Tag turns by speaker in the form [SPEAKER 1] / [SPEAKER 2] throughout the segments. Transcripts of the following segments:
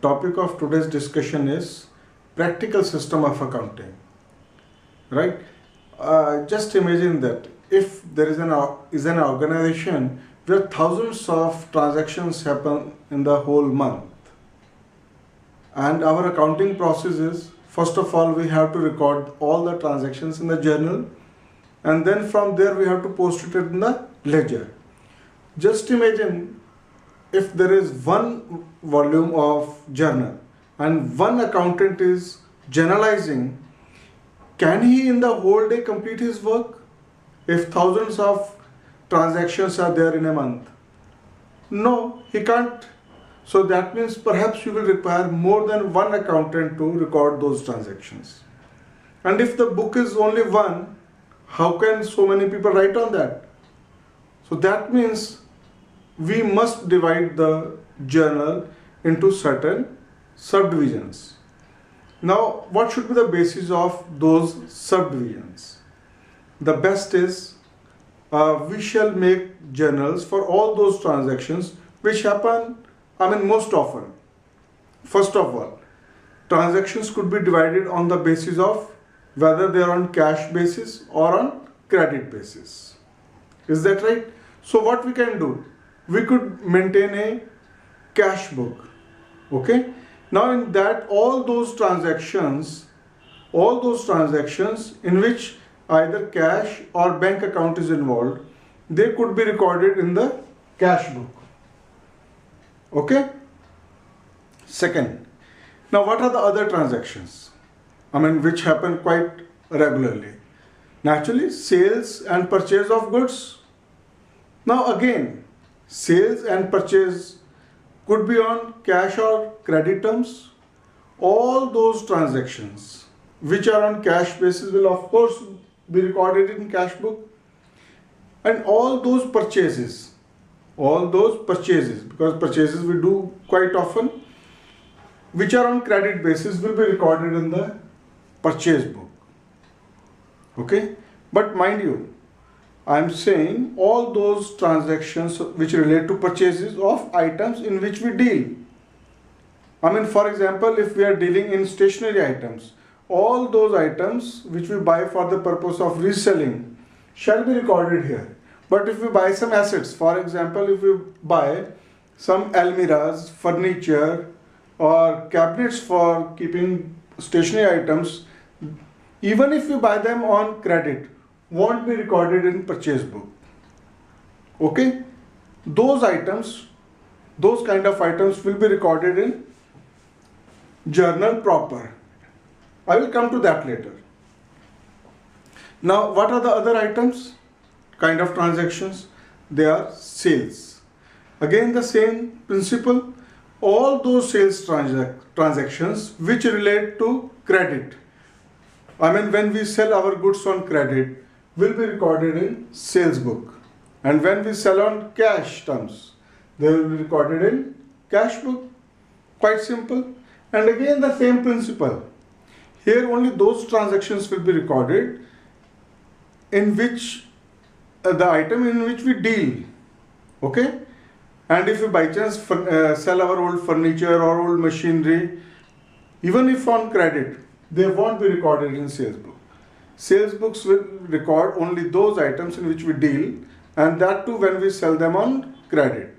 [SPEAKER 1] topic of today's discussion is practical system of accounting, right? Just imagine that if there is an organization where thousands of transactions happen in the whole month, and our accounting process is, first of all, we have to record all the transactions in the journal, and then from there we have to post it in the ledger. Just imagine if there is one volume of journal and one accountant is journalizing, can he in the whole day complete his work if thousands of transactions are there in a month? No, he can't. So that means perhaps you will require more than one accountant to record those transactions. And if the book is only one, how can so many people write on that? So that means we must divide the journal into certain subdivisions. Now, what should be the basis of those subdivisions? The best is we shall make journals for all those transactions which happen, most often. First of all, transactions could be divided on the basis of whether they are on cash basis or on credit basis. Is that right? So what we can do? We could maintain a cash book. Okay. Now in that all those transactions in which either cash or bank account is involved, they could be recorded in the cash book. Okay. Second, now what are the other transactions? Which happen quite regularly. Naturally, sales and purchase of goods. Now again, sales and purchase could be on cash or credit terms. All those transactions which are on cash basis will of course be recorded in cash book. And all those purchases, because purchases we do quite often, which are on credit basis will be recorded in the purchase book. Okay, but mind you, I am saying all those transactions which relate to purchases of items in which we deal. For example, if we are dealing in stationery items, all those items which we buy for the purpose of reselling shall be recorded here. But if we buy some assets, for example, if we buy some almirahs, furniture or cabinets for keeping stationery items, even if we buy them on credit, won't be recorded in purchase book. Okay? Those kind of items will be recorded in journal proper. I will come to that later. Now, what are the other items? Kind of transactions? They are sales. Again, the same principle. All those sales transactions which relate to credit. When we sell our goods on credit, will be recorded in sales book. And when we sell on cash terms, they will be recorded in cash book. Quite simple. And again the same principle. Here only those transactions will be recorded in which the item in which we deal. Okay? And if we by chance sell our old furniture or old machinery, even if on credit, they won't be recorded in sales book. Sales books will record only those items in which we deal, and that too when we sell them on credit.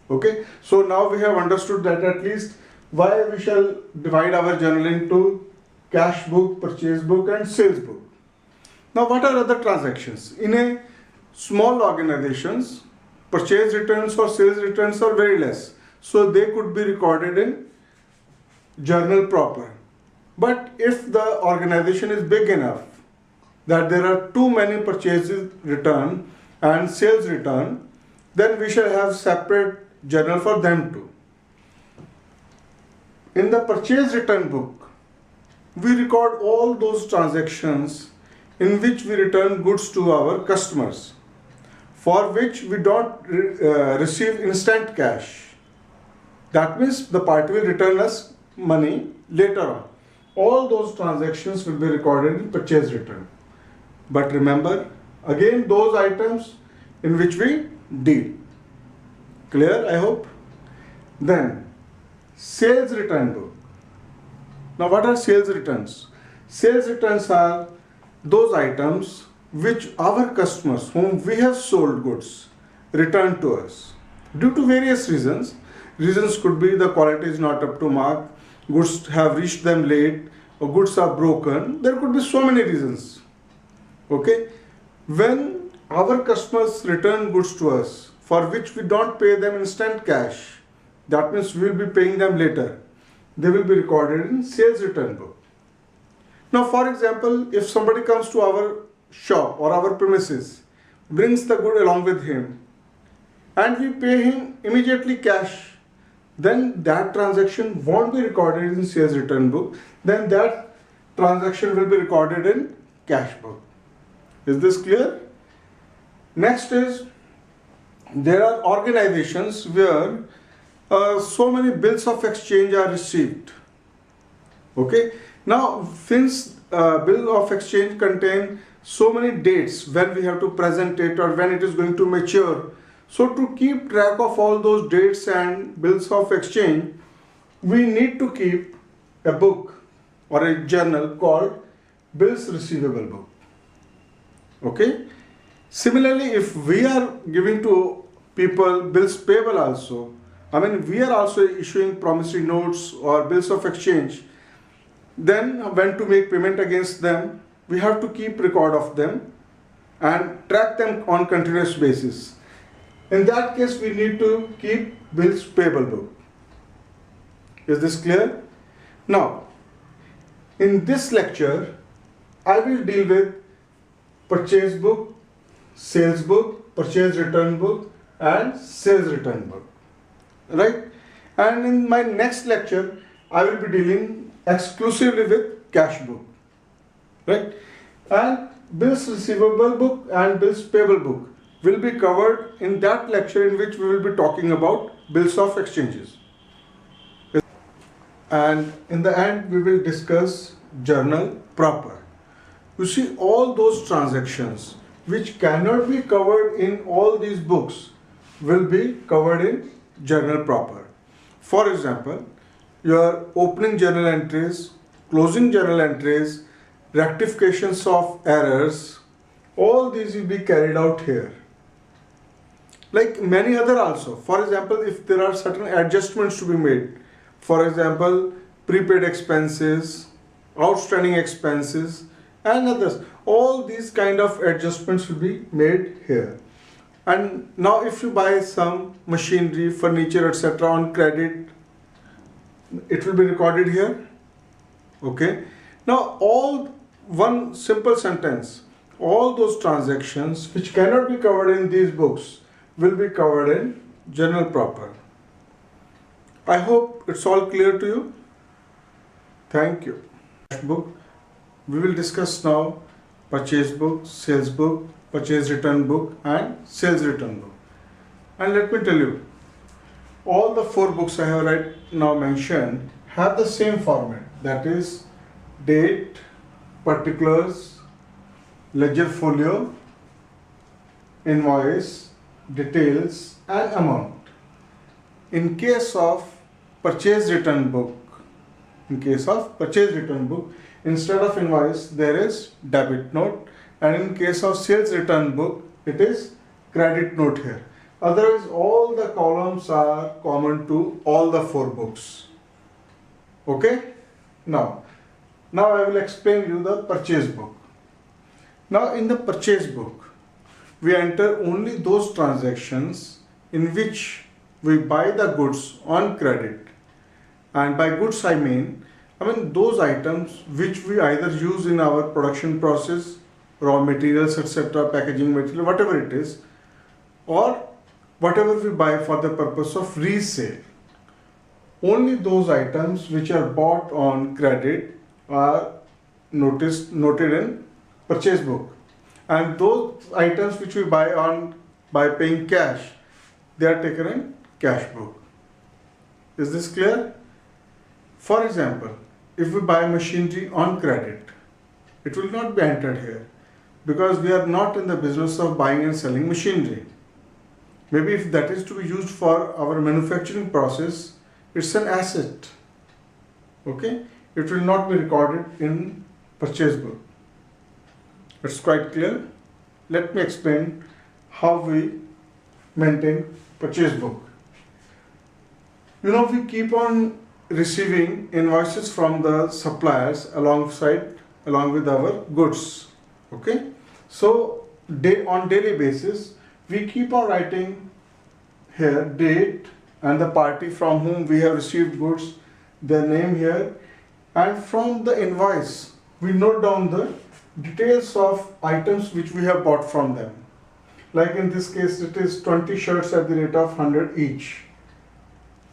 [SPEAKER 1] Okay, so now we have understood that at least why we shall divide our journal into cash book, purchase book and sales book. Now what are other transactions? In a small organizations, purchase returns or sales returns are very less, so they could be recorded in journal proper. But if the organization is big enough that there are too many purchases return and sales return, then we shall have separate journal for them too. In the purchase return book, we record all those transactions in which we return goods to our customers, for which we don't receive instant cash. That means the party will return us money later on. All those transactions will be recorded in purchase return. But remember, again those items in which we deal. Clear, I hope? Then, Sales return book. Now what are sales returns? Sales returns are those items which our customers whom we have sold goods return to us due to various reasons. Reasons could be the quality is not up to mark, goods have reached them late, or goods are broken. There could be so many reasons. Okay, when our customers return goods to us for which we don't pay them instant cash, that means we will be paying them later. They will be recorded in sales return book. Now, for example, if somebody comes to our shop or our premises, brings the good along with him, and we pay him immediately cash, then that transaction won't be recorded in sales return book. Then that transaction will be recorded in cash book. Is this clear? Next is, there are organizations where so many bills of exchange are received. Okay. Now, since bill of exchange contain so many dates when we have to present it or when it is going to mature, so to keep track of all those dates and bills of exchange, we need to keep a book or a journal called bills receivable book. Okay. Similarly, if we are giving to people bills payable also, I mean we are also issuing promissory notes or bills of exchange, then when to make payment against them, we have to keep record of them and track them on continuous basis. In that case, we need to keep bills payable book. Is this clear? Now, in this lecture, I will deal with purchase book, sales book, purchase return book, and sales return book. Right? And in my next lecture, I will be dealing exclusively with cash book. Right? And bills receivable book and bills payable book will be covered in that lecture in which we will be talking about bills of exchanges. And in the end, we will discuss journal proper. You see, all those transactions which cannot be covered in all these books will be covered in journal proper. For example, your opening journal entries, closing journal entries, rectifications of errors, all these will be carried out here. Like many other also. For example, if there are certain adjustments to be made, for example, prepaid expenses, outstanding expenses, and others, all these kind of adjustments will be made here. And now if you buy some machinery, furniture, etc. on credit, it will be recorded here. Okay. Now one simple sentence, all those transactions which cannot be covered in these books will be covered in journal proper. I hope it's all clear to you. Thank you. Book. We will discuss now purchase book, sales book, purchase return book, and sales return book. And let me tell you, all the 4 books I have right now mentioned have the same format, that is date, particulars, ledger folio, invoice, details, and amount. In case of purchase return book, instead of invoice there is debit note, and in case of sales return book it is credit note here. Otherwise all the columns are common to all the 4 books. Okay? Now I will explain you the purchase book. Now in the purchase book, we enter only those transactions in which we buy the goods on credit. And by goods I mean those items which we either use in our production process, raw materials, etc., packaging material, whatever it is, or whatever we buy for the purpose of resale. Only those items which are bought on credit are noted in purchase book, and those items which we buy by paying cash, they are taken in cash book. Is this clear? For example, if we buy machinery on credit, it will not be entered here because we are not in the business of buying and selling machinery. Maybe if that is to be used for our manufacturing process, It's an asset. Okay, it will not be recorded in purchase book. It's quite clear. Let me explain how we maintain purchase book. You know, we keep on receiving invoices from the suppliers along with our goods. Okay, so on daily basis we keep on writing here date and the party from whom we have received goods, their name here, and from the invoice we note down the details of items which we have bought from them. Like in this case it is 20 shirts at the rate of 100 each,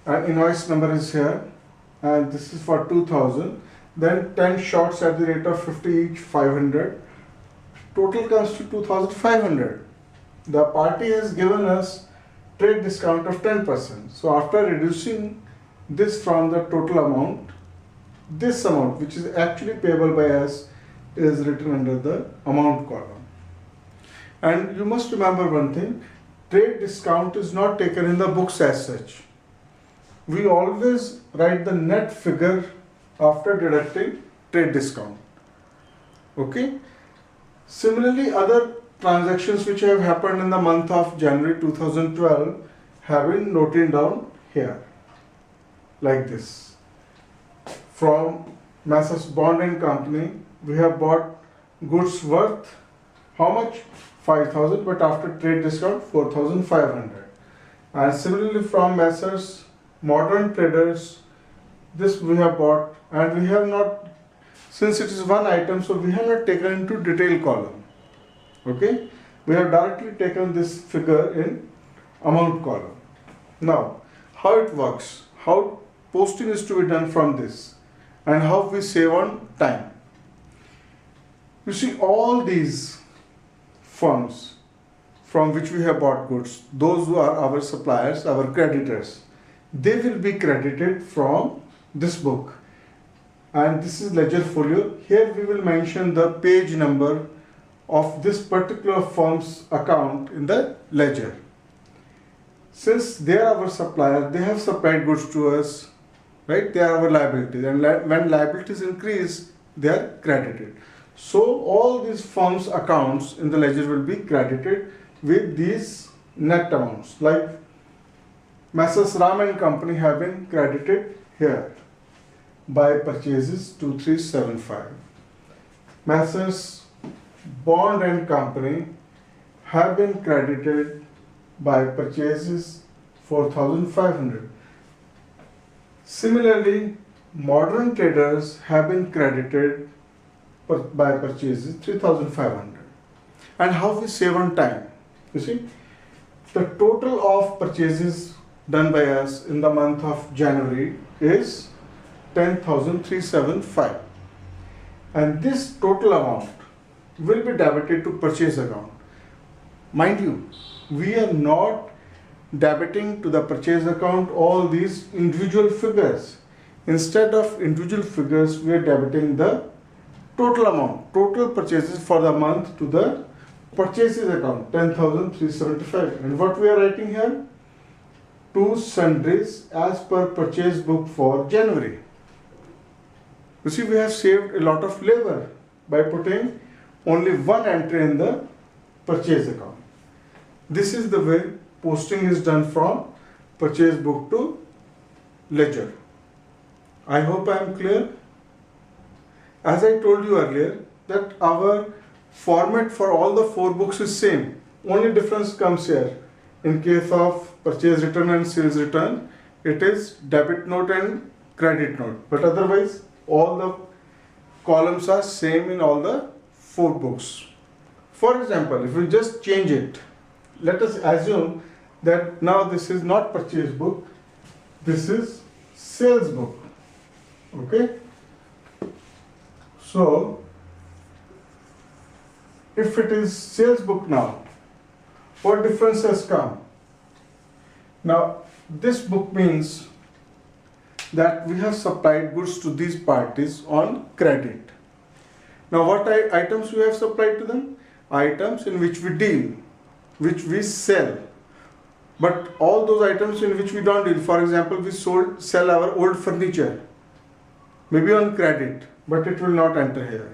[SPEAKER 1] and invoice number is here, and this is for 2000. Then 10 shorts at the rate of 50 each, 500. Total comes to 2500. The party has given us trade discount of 10%. So after reducing this from the total amount, this amount which is actually payable by us is written under the amount column. And you must remember one thing, trade discount is not taken in the books as such. We always write the net figure after deducting trade discount. Okay. Similarly, other transactions which have happened in the month of January 2012 have been noted down here like this. From Messrs. Bond and Company, we have bought goods worth how much? 5,000, but after trade discount 4,500. And similarly from Messrs. Modern Traders, this we have bought, and we have not, since it is one item, so we have not taken into detail column. Okay, we have directly taken this figure in amount column. Now, how it works, how posting is to be done from this, and how we save on time. You see, all these firms from which we have bought goods, those who are our suppliers, our creditors, they will be credited from this book, and this is ledger folio. Here we will mention the page number of this particular firm's account in the ledger. Since they are our supplier, they have supplied goods to us, right? They are our liabilities, and when liabilities increase, they are credited. So all these firms' accounts in the ledger will be credited with these net amounts. Like Messrs. Ram and Company have been credited here by purchases 2375. Messrs. Bond and Company have been credited by purchases 4,500. Similarly, Modern Traders have been credited by purchases 3,500. And how we save on time? You see, the total of purchases done by us in the month of January is 10,375, and this total amount will be debited to purchase account. Mind you, we are not debiting to the purchase account all these individual figures. Instead of individual figures, we are debiting the total amount, total purchases for the month to the purchases account, 10,375. And what we are writing here? To sundries as per purchase book for January. You see, we have saved a lot of labor by putting only one entry in the purchase account. This is the way posting is done from purchase book to ledger. I hope I am clear. As I told you earlier, that our format for all the four books is same. Only difference comes here. In case of purchase return and sales return, it is debit note and credit note. But otherwise, all the columns are same in all the four books. For example, if we just change it, let us assume that now this is not purchase book, this is sales book. Okay? So, if it is sales book now, what difference has come? Now, this book means that we have supplied goods to these parties on credit. Now, what items we have supplied to them? Items in which we deal, which we sell. But all those items in which we don't deal, for example, we sell our old furniture, maybe on credit, but it will not enter here.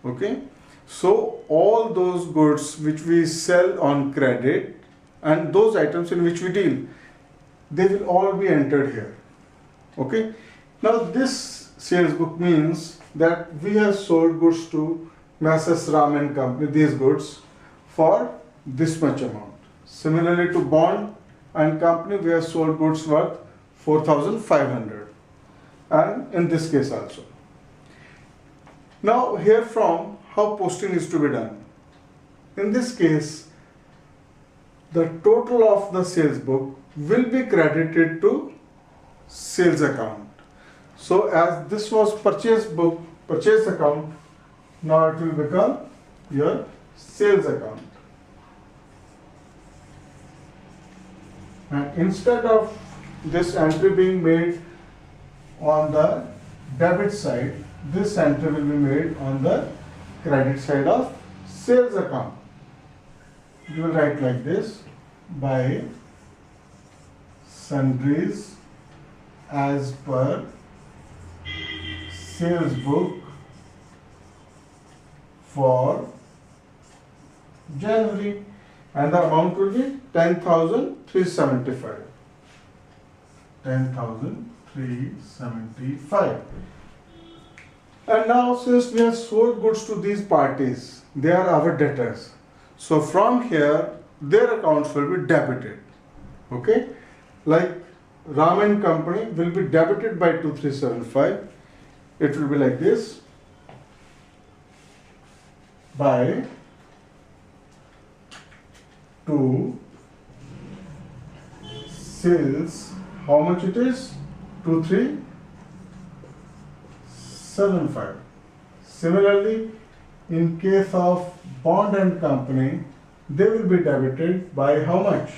[SPEAKER 1] Okay? So all those goods which we sell on credit and those items in which we deal, they will all be entered here. Okay? Now this sales book means that we have sold goods to Messrs. Ram and Company, these goods, for this much amount. Similarly to Bond and Company, we have sold goods worth 4,500, and in this case also. Now here from how posting is to be done. In this case, the total of the sales book will be credited to sales account. So as this was purchase book, purchase account, now it will become your sales account. And instead of this entry being made on the debit side, this entry will be made on the credit side of sales account. You will write like this: by sundries as per sales book for January, and the amount will be 10,375. 10,375. And now, since we have sold goods to these parties, they are our debtors. So from here, their accounts will be debited. Okay? Like Ram and Company will be debited by 2,375. It will be like this: by to sales, how much it is? 2,375. Similarly, in case of Bond and Company, they will be debited by how much?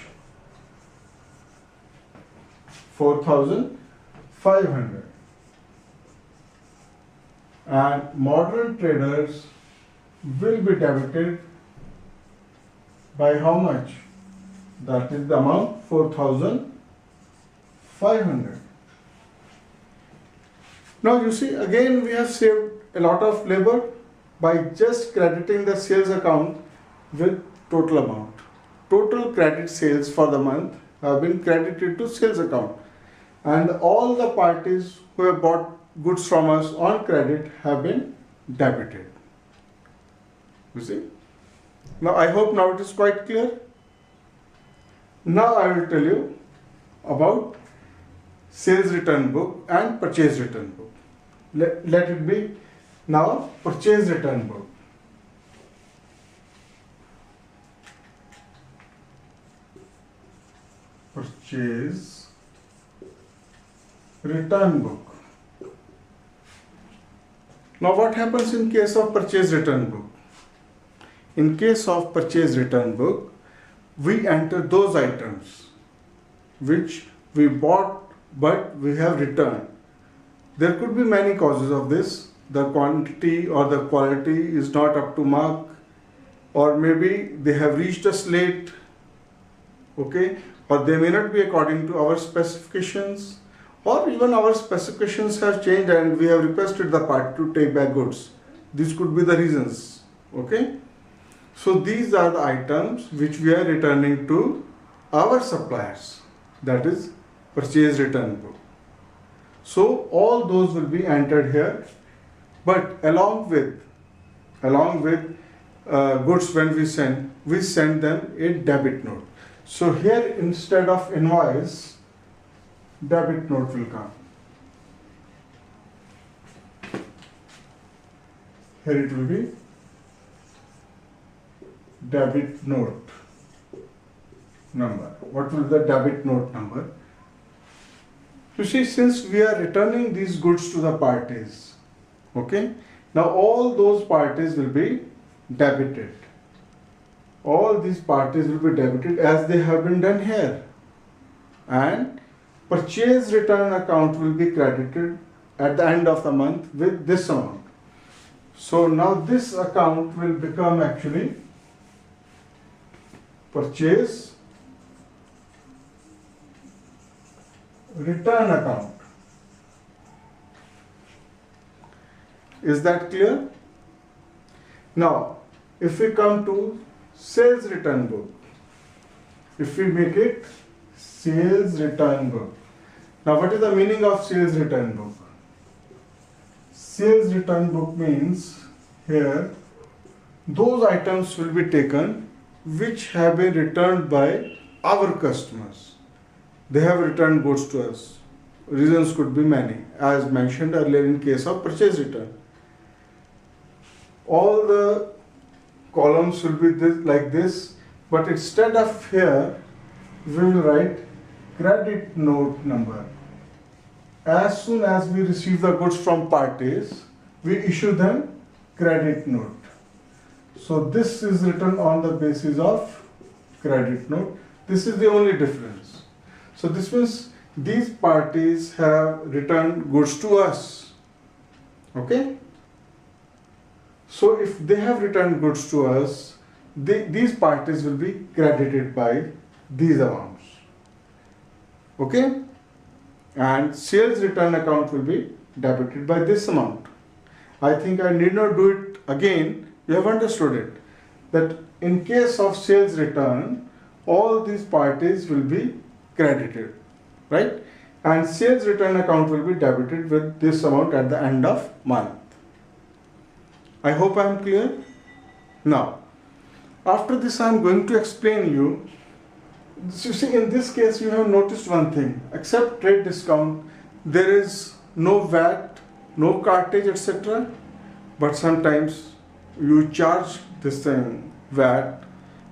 [SPEAKER 1] 4,500. And Modern Traders will be debited by how much? That is the amount 4,500. Now you see, again we have saved a lot of labor by just crediting the sales account with total amount. Total credit sales for the month have been credited to sales account, and all the parties who have bought goods from us on credit have been debited. You see? Now I hope now it is quite clear. Now I will tell you about sales return book and purchase return book. Let it be now purchase return book. Purchase return book. Now what happens in case of purchase return book? In case of purchase return book, we enter those items which we bought but we have returned. There could be many causes of this. The quantity or the quality is not up to mark, or maybe they have reached us late, okay, or they may not be according to our specifications, or even our specifications have changed and we have requested the party to take back goods. These could be the reasons, okay. So these are the items which we are returning to our suppliers, that is purchase return book. So all those will be entered here, but along with goods when we send them a debit note. So here instead of invoice, debit note will come. Here it will be debit note number. What will the debit note number? You see, since we are returning these goods to the parties, okay, now all those parties will be debited. All these parties will be debited as they have been done here, and purchase return account will be credited at the end of the month with this amount. So now this account will become actually purchase return account. Is that clear? Now, if we come to sales return book, if we make it sales return book. Now, what is the meaning of sales return book? Sales return book means here those items will be taken which have been returned by our customers. They have returned goods to us. Reasons could be many, as mentioned earlier in case of purchase return. All the columns will be like this, but instead of here, we will write credit note number. As soon as we receive the goods from parties, we issue them credit note. So this is written on the basis of credit note. This is the only difference. So this means these parties have returned goods to us. Okay? So if they have returned goods to us, these parties will be credited by these amounts. Okay? And sales return account will be debited by this amount. I think I need not do it again. You have understood it. That in case of sales return, all these parties will be credited, right? And sales return account will be debited with this amount at the end of month. I hope I am clear. Now, after this I am going to explain you. You see, in this case you have noticed one thing. Except trade discount, there is no VAT, no cartage, etc. But sometimes you charge this thing VAT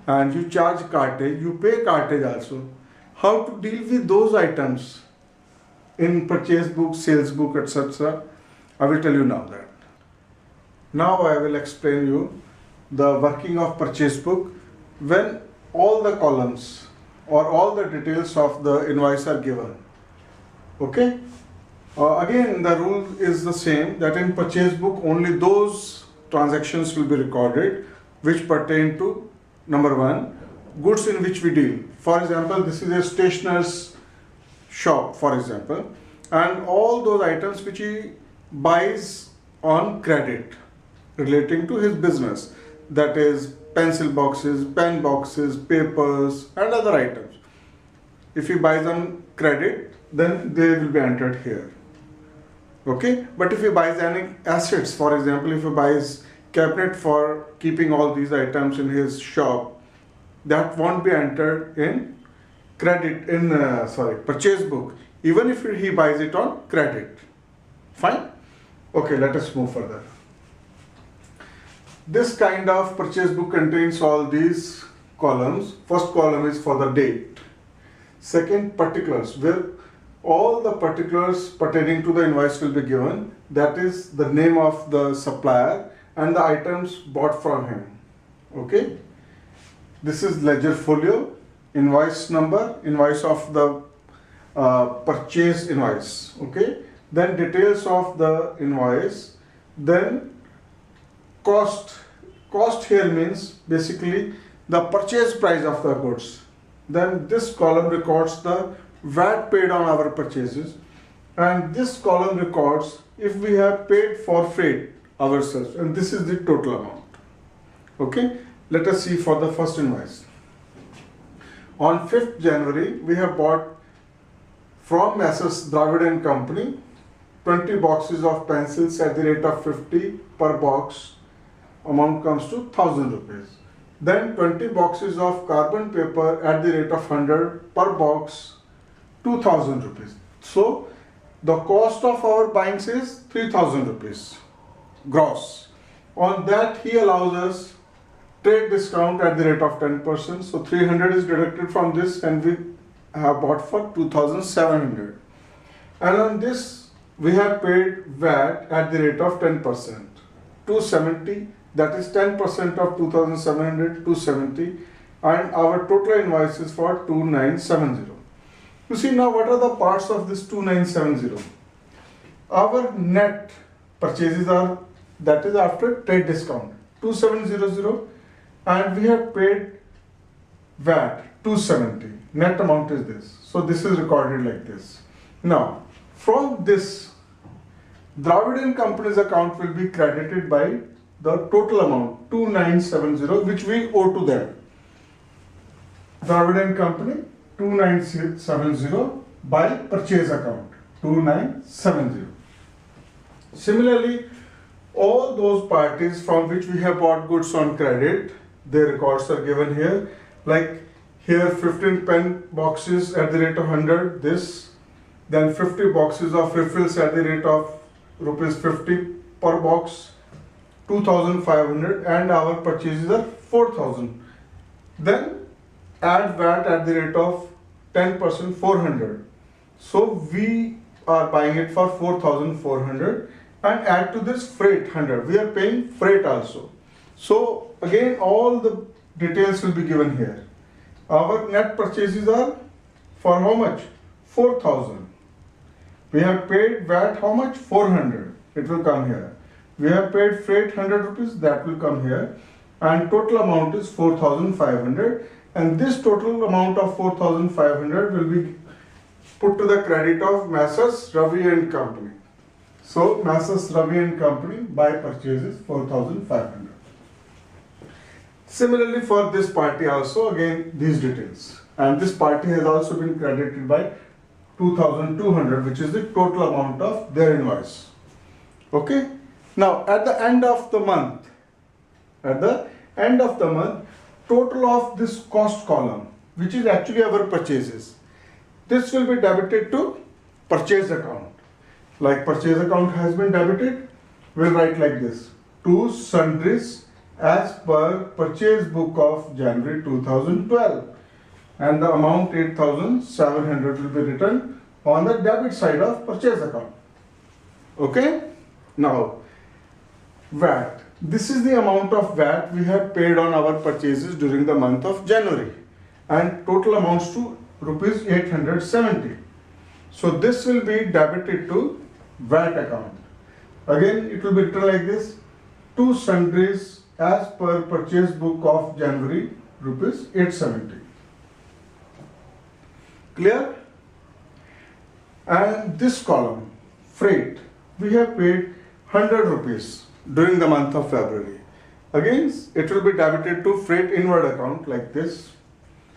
[SPEAKER 1] and you charge cartage, you pay cartage also. How to deal with those items in purchase book, sales book, etc. I will tell you now that. Now I will explain you the working of purchase book when all the columns or all the details of the invoice are given. Okay? Again, the rule is the same, that in purchase book only those transactions will be recorded which pertain to, number one, goods in which we deal. For example, this is a stationer's shop, for example, and all those items which he buys on credit relating to his business, that is pencil boxes, pen boxes, papers and other items. If he buys on credit, then they will be entered here. Okay, but if he buys any assets, for example, if he buys cabinet for keeping all these items in his shop, that won't be entered in credit, in purchase book, even if he buys it on credit. Fine? Okay, let us move further. This kind of purchase book contains all these columns. First column is for the date. Second, particulars, where all the particulars pertaining to the invoice will be given. That is the name of the supplier and the items bought from him. Okay. This is ledger folio, invoice number, invoice of the purchase invoice. Okay. Then details of the invoice. Then cost. Cost here means basically the purchase price of the goods. Then this column records the VAT paid on our purchases, and this column records if we have paid for freight ourselves, and this is the total amount. Okay, let us see for the first invoice. On 5th January, we have bought from Messrs. Dravid and Company 20 boxes of pencils at the rate of 50 per box. Amount comes to 1000 rupees. Then 20 boxes of carbon paper at the rate of 100 per box, 2000 rupees. So the cost of our buying is 3000 rupees gross. On that he allows us trade discount at the rate of 10%. So 300 is deducted from this and we have bought for 2700. And on this we have paid VAT at the rate of 10%, 270. That is 10% of 2700, 270, and our total invoice is for 2970. You see now what are the parts of this 2970? Our net purchases are, that is after trade discount, 2700, and we have paid VAT 270. Net amount is this. So this is recorded like this. Now, from this, Dravid & Company's account will be credited by the total amount 2970 which we owe to them. Dravid & Company 2970 by purchase account 2970. Similarly, all those parties from which we have bought goods on credit, their records are given here. Like here 15 pen boxes at the rate of 100, this, then 50 boxes of refills at the rate of rupees 50 per box, 2500, and our purchases are 4000. Then add VAT at the rate of 10%, 400. So we are buying it for 4400, and add to this freight 100. We are paying freight also. So again all the details will be given here. Our net purchases are for how much? 4000. We have paid VAT how much? 400. It will come here. We have paid freight 100 rupees, that will come here, and total amount is 4500, and this total amount of 4500 will be put to the credit of Messrs. Ravi and Company. So Messrs. Ravi and Company by purchases 4500. Similarly for this party also, again these details, and this party has also been credited by 2200, which is the total amount of their invoice. Okay. Now at the end of the month, total of this cost column, which is actually our purchases, this will be debited to purchase account. Like purchase account has been debited, we'll write like this: to sundries as per purchase book of January 2012, and the amount 8700 will be written on the debit side of purchase account. Okay. Now VAT. This is the amount of VAT we have paid on our purchases during the month of January, and total amounts to rupees 870. So this will be debited to VAT account. Again it will be written like this: to sundries as per purchase book of January, rupees 870. Clear? And this column, freight, we have paid 100 rupees during the month of February. Again it will be debited to freight inward account like this: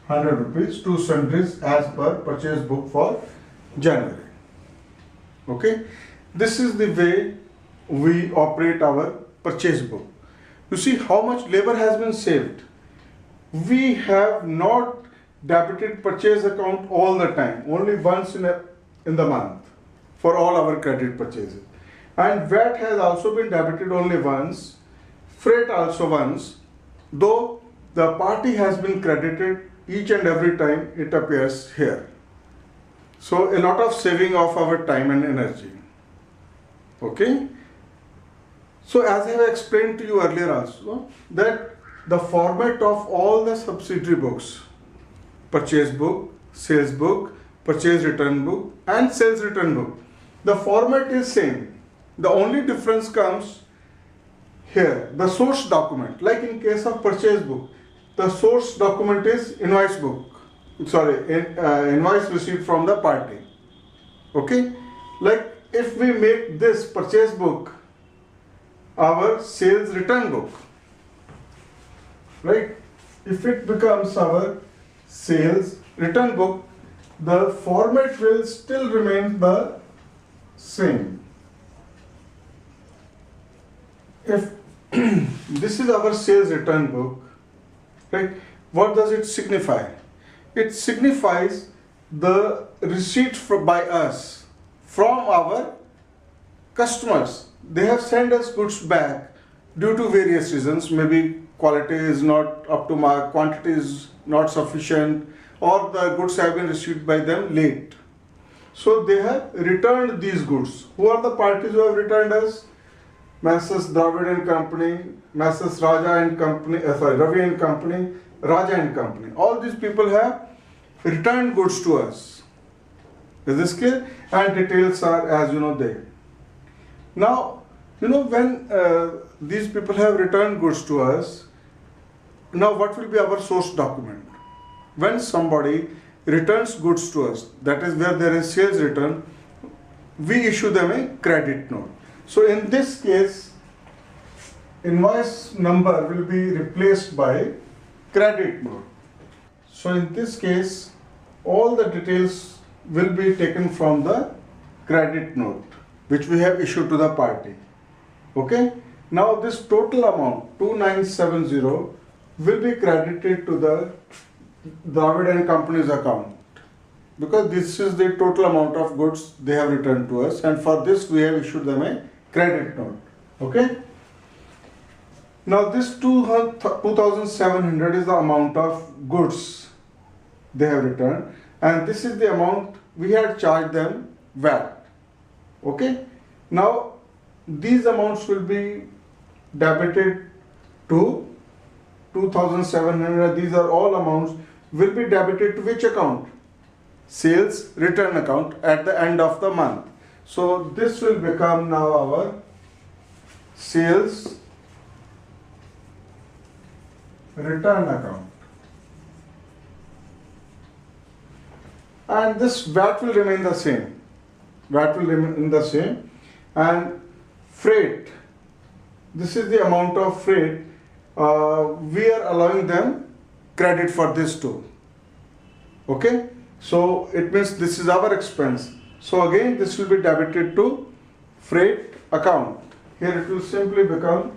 [SPEAKER 1] 100 rupees to sundries as per purchase book for January. Okay. This is the way we operate our purchase book. You see how much labor has been saved. We have not debited purchase account all the time, only once in the month for all our credit purchases. And VAT has also been debited only once, freight also once, though the party has been credited each and every time it appears here. So a lot of saving of our time and energy. Okay. So as I have explained to you earlier also, that the format of all the subsidiary books, purchase book, sales book, purchase return book, and sales return book, the format is same. The only difference comes here, the source document. Like in case of purchase book, the source document is invoice book, invoice received from the party. Okay. Like if we make this purchase book our sales return book, right? If it becomes our sales return book, the format will still remain the same. If this is our sales return book, right? What does it signify? It signifies the receipt by us from our customers. They have sent us goods back due to various reasons. Maybe quality is not up to mark, quantity is not sufficient, or the goods have been received by them late. So they have returned these goods. Who are the parties who have returned us? Messrs. Dravid and Company, Messrs. Raja and Company, Ravi and Company, Raja and Company. All these people have returned goods to us. Is this clear? And details are, as you know, there. Now, you know, when these people have returned goods to us, now what will be our source document? When somebody returns goods to us, that is where there is sales return, we issue them a credit note. So in this case, invoice number will be replaced by credit note. So in this case, all the details will be taken from the credit note which we have issued to the party. Okay. Now this total amount 2970 will be credited to the Debit and Company's account, because this is the total amount of goods they have returned to us, and for this we have issued them a credit note. Okay. Now this 2700 is the amount of goods they have returned, and this is the amount we had charged them VAT. Okay. Now these amounts will be debited to 2700. These are all amounts will be debited to which account? Sales return account at the end of the month. So this will become now our sales return account, and this VAT will remain the same. VAT will remain the same. And freight, this is the amount of freight we are allowing them credit for this too. Okay. So it means this is our expense. So again this will be debited to freight account. Here it will simply become,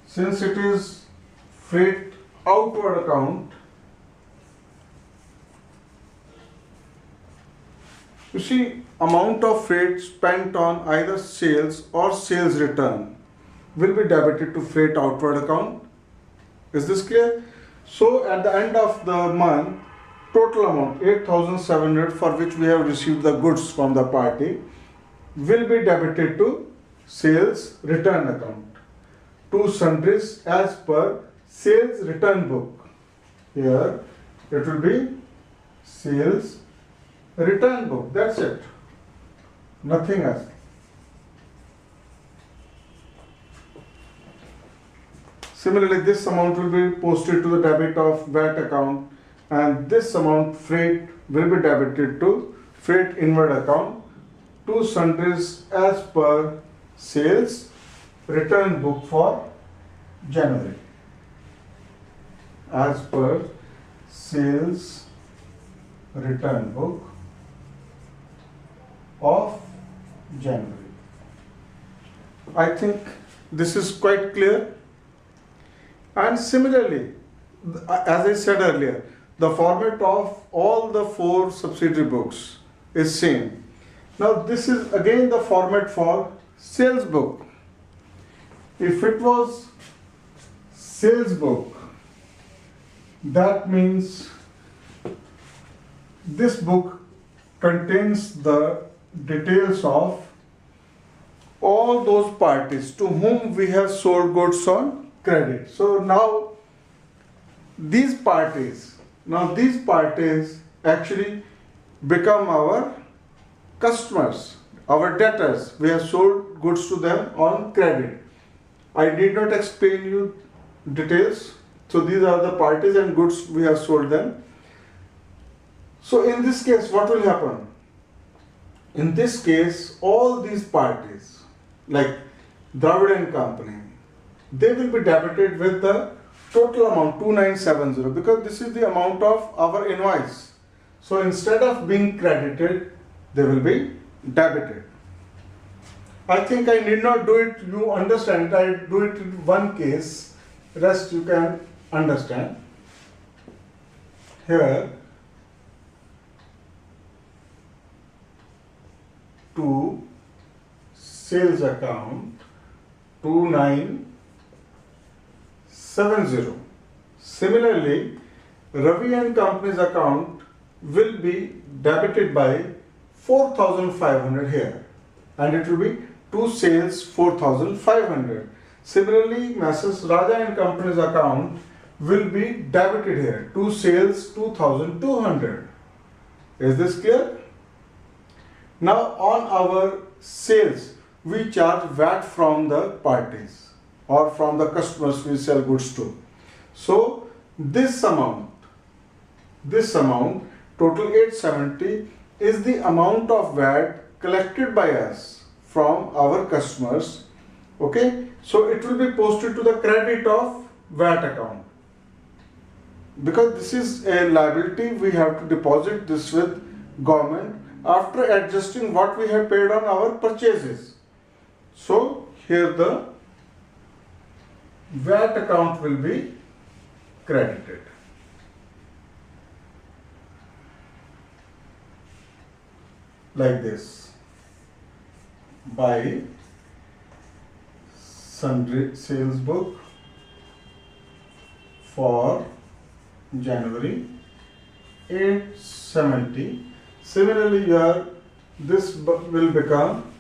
[SPEAKER 1] since it is freight outward account, you see, amount of freight spent on either sales or sales return will be debited to freight outward account. Is this clear? So at the end of the month, total amount 8700 for which we have received the goods from the party will be debited to sales return account, to sundries as per sales return book. Here it will be sales return book. That's it. Nothing else. Similarly, this amount will be posted to the debit of VAT account, and this amount freight will be debited to freight inward account, to sundries as per sales return book for January, as per sales return book of January. I think this is quite clear. And similarly, as I said earlier, the format of all the 4 subsidiary books is same. Now this is again the format for sales book. If it was sales book, that means this book contains the details of all those parties to whom we have sold goods on credit. So now these parties actually become our customers, our debtors. We have sold goods to them on credit. I did not explain you details. So these are the parties and goods we have sold them. So in this case, what will happen? In this case, all these parties, like Debit and Company, they will be debited with the total amount 2970, because this is the amount of our invoice. So instead of being credited, they will be debited. I think I need not do it, you understand. I do it in one case, rest you can understand. Here, to sales account 2970. Similarly, Ravi and Company's account will be debited by 4500 here, and it will be to sales 4500. Similarly, Messrs. Raja and Company's account will be debited here to sales 2200. Is this clear? Now on our sales, we charge VAT from the parties or from the customers we sell goods to. So this amount total 870 is the amount of VAT collected by us from our customers. Okay, so it will be posted to the credit of VAT account. Because this is a liability, we have to deposit this with government after adjusting what we have paid on our purchases. So here the VAT account will be credited. Like this, by sundry sales book for January 870. Similarly, here this will become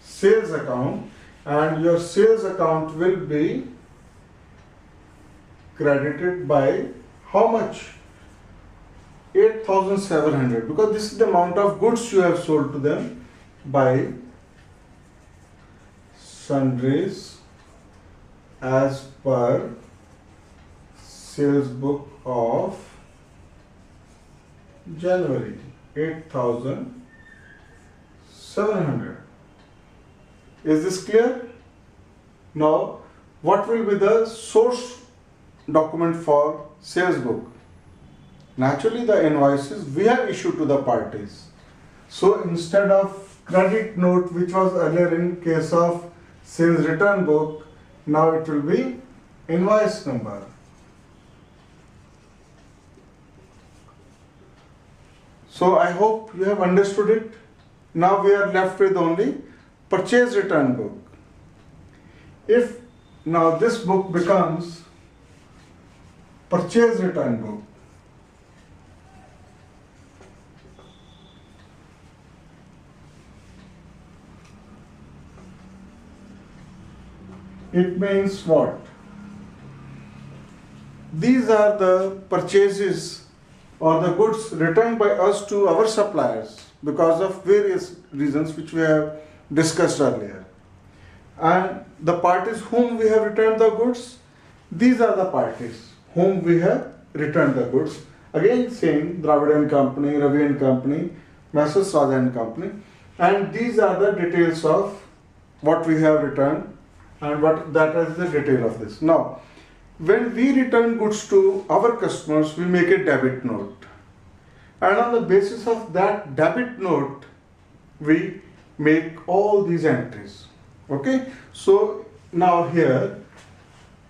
[SPEAKER 1] sales account, and your sales account will be credited by how much? 8,700, because this is the amount of goods you have sold to them, by sundries as per sales book of January, 8,700. Is this clear? Now, what will be the source document for sales book? Naturally, the invoices we have issued to the parties. So instead of credit note, which was earlier in case of sales return book, now it will be invoice number. So I hope you have understood it. Now we are left with only purchase return book. If now this book becomes purchase return book, it means what? These are the purchases or the goods returned by us to our suppliers because of various reasons which we have discussed earlier. And the parties whom we have returned the goods, these are the parties whom we have returned the goods. Again same, Dravid and Company, Ravi and Company, Messrs. Raja and Company. And these are the details of what we have returned, and what that is the detail of this. Now, when we return goods to our customers, we make a debit note. And on the basis of that debit note, we make all these entries. Okay? So, now here,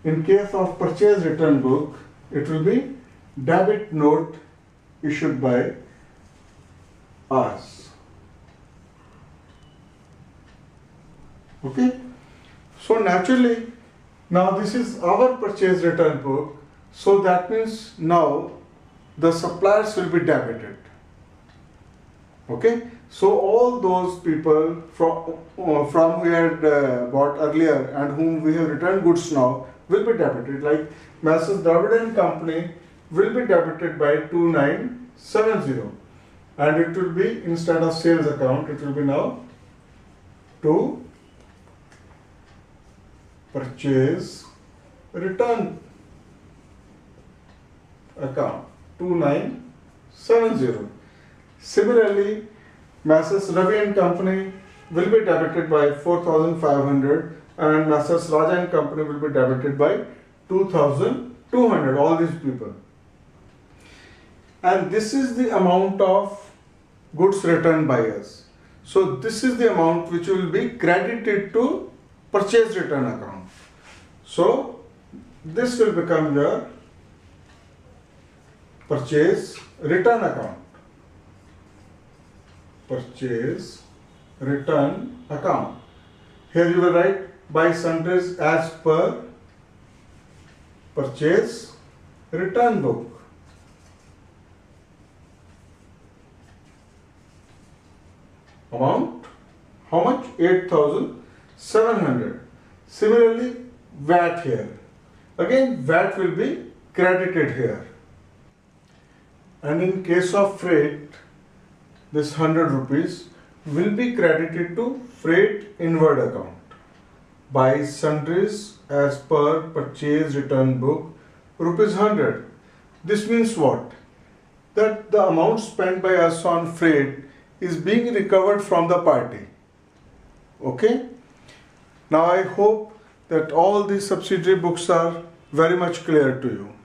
[SPEAKER 1] in case of purchase return book, it will be debit note issued by us. Okay? So naturally, now this is our purchase return book, so that means now the suppliers will be debited. Okay, so all those people from we had bought earlier and whom we have returned goods now will be debited. Like Messrs. Dravid and Company will be debited by 2970, and it will be, instead of sales account, it will be now to purchase return account, 2970. Similarly, Messrs. Ravi and Company will be debited by 4,500, and Messrs. Raja and Company will be debited by 2,200, all these people. And this is the amount of goods returned by us. So this is the amount which will be credited to purchase return account. So this will become your purchase return account. Purchase return account. Here you will write by sundries as per purchase return book. Amount, how much? 8,700. Similarly, VAT here. Again, VAT will be credited here. And in case of freight, this 100 rupees will be credited to freight inward account by sundries as per purchase return book, rupees 100. This means what? That the amount spent by us on freight is being recovered from the party. Okay? Now I hope that all these subsidiary books are very much clear to you.